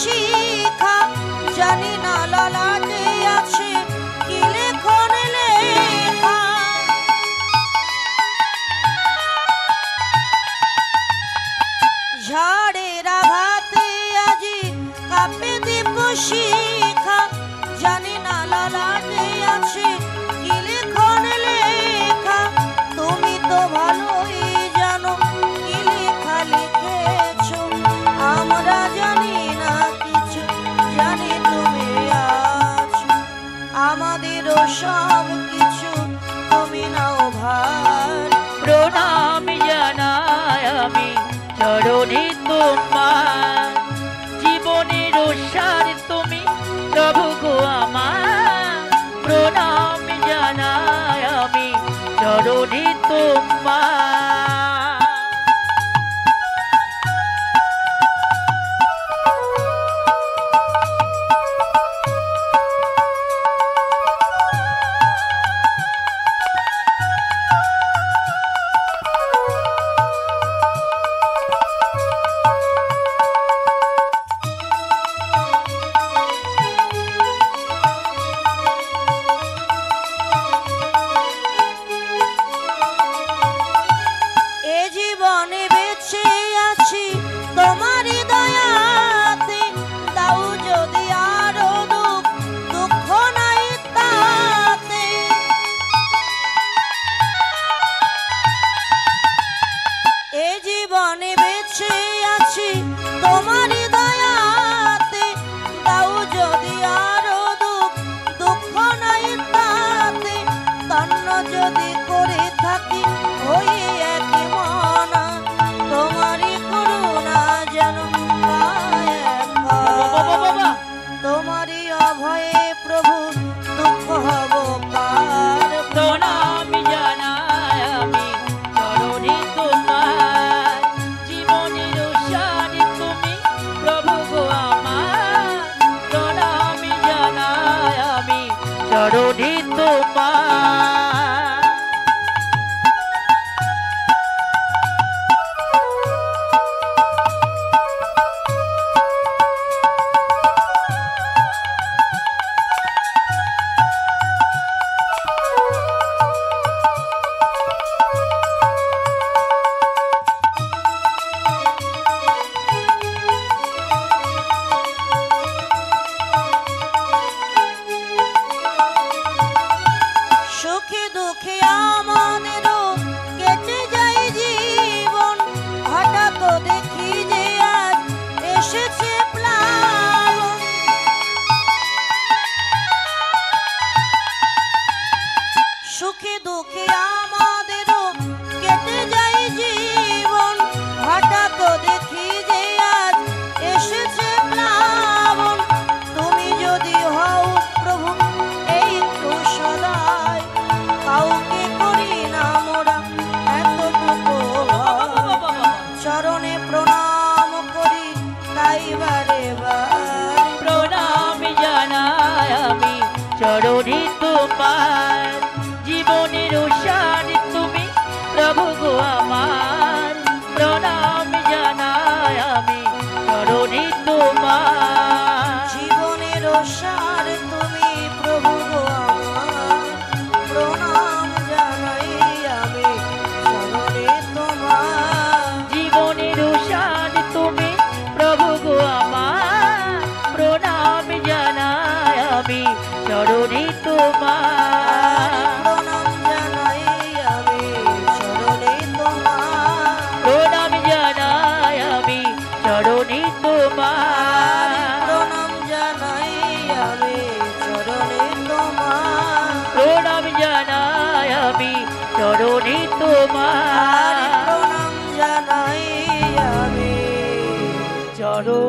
শিখা জানি না ললাটে আছে কি লেখন লেখা। ঝড়ের আঘাতে আজি কাঁপে দীপ শিখা জানি না ললাটে আছে কি লেখন লেখা। তুমি তো ভালোই জানো কি লেখা লিখেছ, আমরা জানি না কিছু, জানি তুমি আছো আমাদেরও সব কিছু, তুমি নাও ভার। প্রণাম জানাই আমি চরণে তোমার, জীবনের সার তুমি প্রভু গো আমার। প্রণাম জানাই আমি চরণে তোমার। জীবনে বেঁচে আছি তোমারই দয়াতে, দাও যদি আরো দুঃখ, দুঃখ নাই তাতে। এ জীবনে বেঁচে আছি তোমারই দয়াতে, দাও যদি আরো দুঃখ, দুঃখ নাই তাতে। তন্ন যদি করে থাকি ওই একই মনা, তোমারই করুণা যেন তোমারই অভয়ে প্রভু দুঃখ হব পার। প্রণাম জানাই আমি চরণে তোমার, জীবনের সার তুমি করো